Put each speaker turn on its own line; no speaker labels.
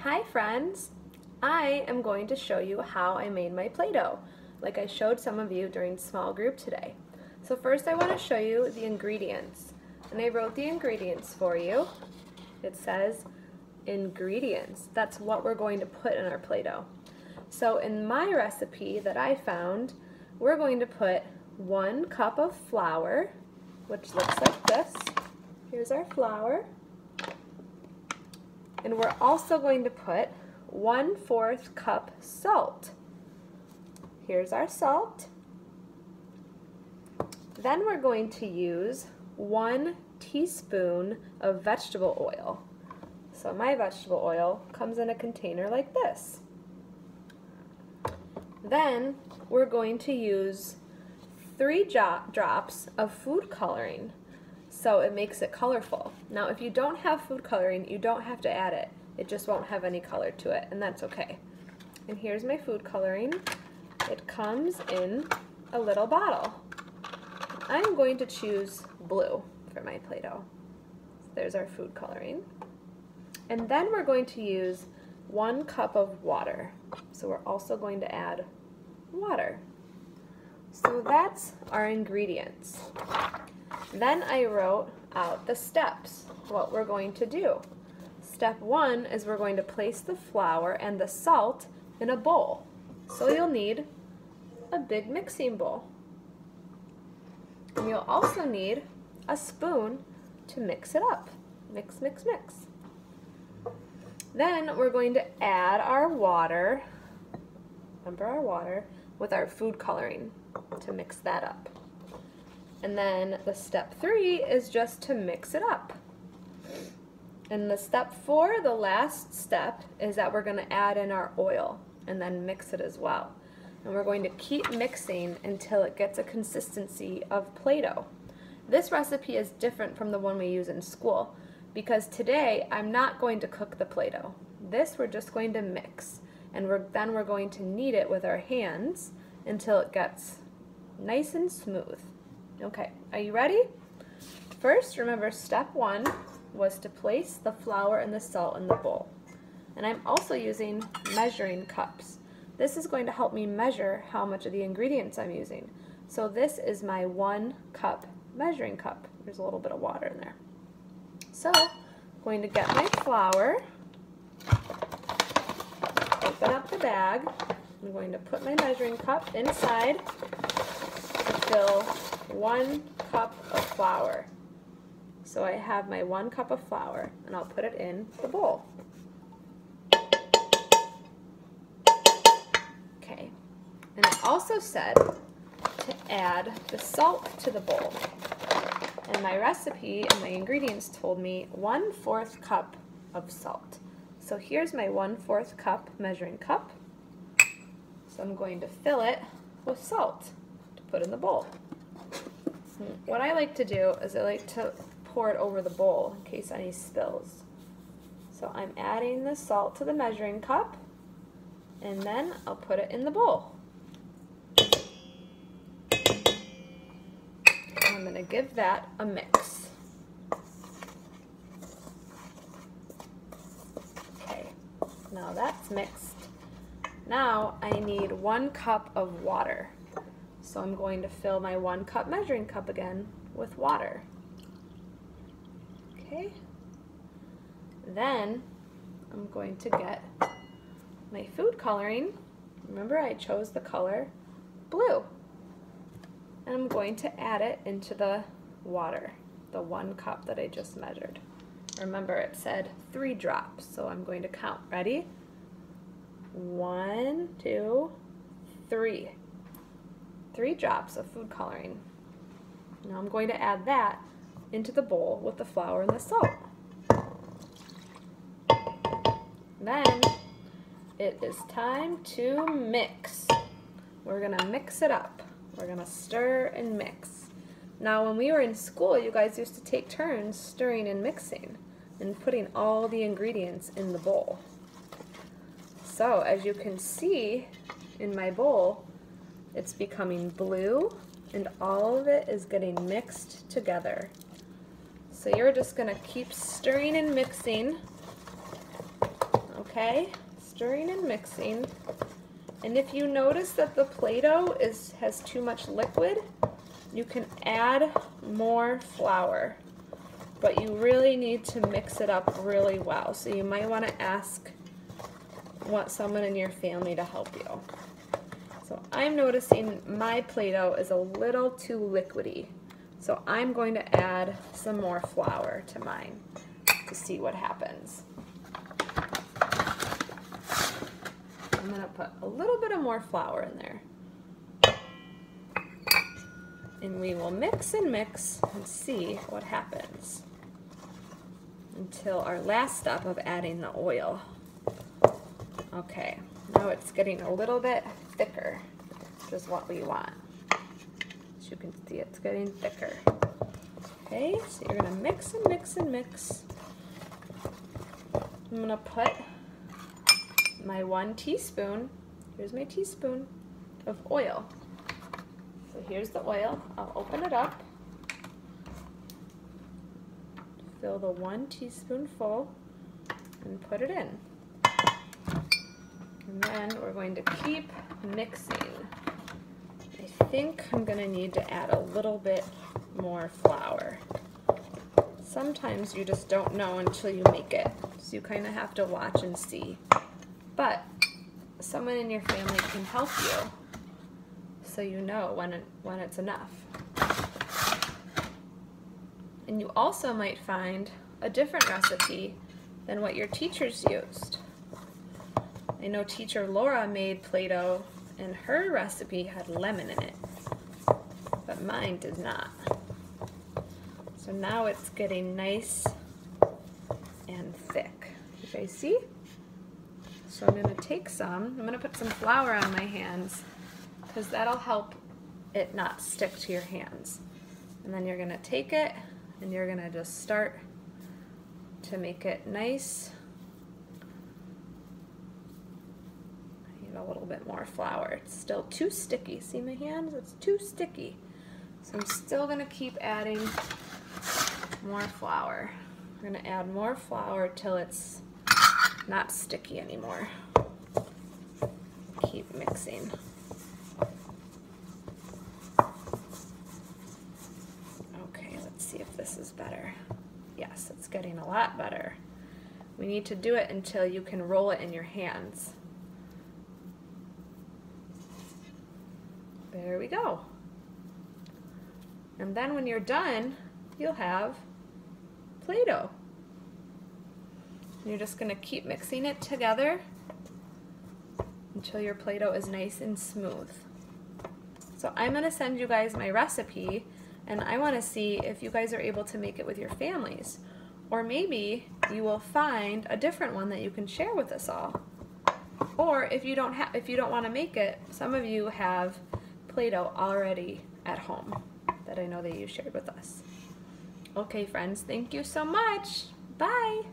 Hi friends! I am going to show you how I made my Play-Doh, like I showed some of you during small group today. So first I want to show you the ingredients, and I wrote the ingredients for you. It says ingredients. That's what we're going to put in our Play-Doh. So in my recipe that I found, we're going to put 1 cup of flour, which looks like this. Here's our flour. And we're also going to put 1/4 cup salt. Here's our salt. Then we're going to use 1 teaspoon of vegetable oil. So my vegetable oil comes in a container like this. Then we're going to use 3 drops of food coloring, so it makes it colorful. Now if you don't have food coloring, you don't have to add it. It just won't have any color to it, and that's okay. And here's my food coloring. It comes in a little bottle. I'm going to choose blue for my Play-Doh. There's our food coloring. And then we're going to use 1 cup of water. So we're also going to add water. So that's our ingredients. Then I wrote out the steps, what we're going to do. Step 1 is we're going to place the flour and the salt in a bowl. So you'll need a big mixing bowl. And you'll also need a spoon to mix it up. Mix, mix, mix. Then we're going to add our water, remember our water, with our food coloring to mix that up. And then the step 3 is just to mix it up. And the step 4, the last step, is that we're going to add in our oil and then mix it as well. And we're going to keep mixing until it gets a consistency of Play-Doh. This recipe is different from the one we use in school because today I'm not going to cook the Play-Doh. This we're just going to mix, and then we're going to knead it with our hands until it gets nice and smooth. Okay, are you ready? First, remember step 1 was to place the flour and the salt in the bowl. And I'm also using measuring cups. This is going to help me measure how much of the ingredients I'm using. So this is my 1 cup measuring cup. There's a little bit of water in there. So I'm going to get my flour, open up the bag. I'm going to put my measuring cup inside to fill 1 cup of flour. So I have my 1 cup of flour, and I'll put it in the bowl. Okay, and it also said to add the salt to the bowl. And my recipe and my ingredients told me 1/4 cup of salt. So here's my 1/4 cup measuring cup. So I'm going to fill it with salt to put in the bowl. What I like to do is I like to pour it over the bowl in case any spills. So I'm adding the salt to the measuring cup, and then I'll put it in the bowl. I'm going to give that a mix. Okay, now that's mixed. Now I need 1 cup of water. So I'm going to fill my 1 cup measuring cup again with water. Okay. Then I'm going to get my food coloring. Remember I chose the color blue. And I'm going to add it into the water, the 1 cup that I just measured. Remember it said 3 drops, so I'm going to count. Ready? 1, 2, 3. 3 drops of food coloring. Now I'm going to add that into the bowl with the flour and the salt. Then it is time to mix. We're going to mix it up. We're going to stir and mix. Now when we were in school, you guys used to take turns stirring and mixing and putting all the ingredients in the bowl. So as you can see in my bowl, it's becoming blue and all of it is getting mixed together. So you're just going to keep stirring and mixing. Okay, stirring and mixing. And if you notice that the Play-Doh has too much liquid, you can add more flour. But you really need to mix it up really well. So you might want to ask someone in your family to help you. So I'm noticing my Play-Doh is a little too liquidy. So I'm going to add some more flour to mine to see what happens. I'm going to put a little bit of more flour in there. And we will mix and mix and see what happens until our last step of adding the oil. Okay, now it's getting a little bit thicker, which is what we want. As you can see, it's getting thicker. Okay, so you're going to mix and mix and mix. I'm going to put my 1 teaspoon, here's my teaspoon, of oil. So here's the oil. I'll open it up. Fill the 1 teaspoonful and put it in. And then we're going to keep mixing. I think I'm going to need to add a little bit more flour. Sometimes you just don't know until you make it, so you kind of have to watch and see. But someone in your family can help you so you know when it's enough. And you also might find a different recipe than what your teachers used. I know teacher Laura made Play-Doh and her recipe had lemon in it, but mine does not. So now it's getting nice and thick. You guys see? So I'm going to take some, I'm going to put some flour on my hands because that'll help it not stick to your hands. And then you're going to take it and you're going to just start to make it nice. I need a little bit more flour. It's still too sticky. See my hands? It's too sticky. So I'm still going to keep adding more flour. We're going to add more flour till it's not sticky anymore. Keep mixing. Okay, let's see if this is better. Yes, it's getting a lot better. We need to do it until you can roll it in your hands. There we go. And then when you're done, you'll have Play-Doh. You're just going to keep mixing it together until your Play-Doh is nice and smooth. So I'm going to send you guys my recipe, and I want to see if you guys are able to make it with your families. Or maybe you will find a different one that you can share with us all. Or if you don't want to make it, some of you have Play-Doh already at home that I know that you shared with us. Okay, friends, thank you so much. Bye.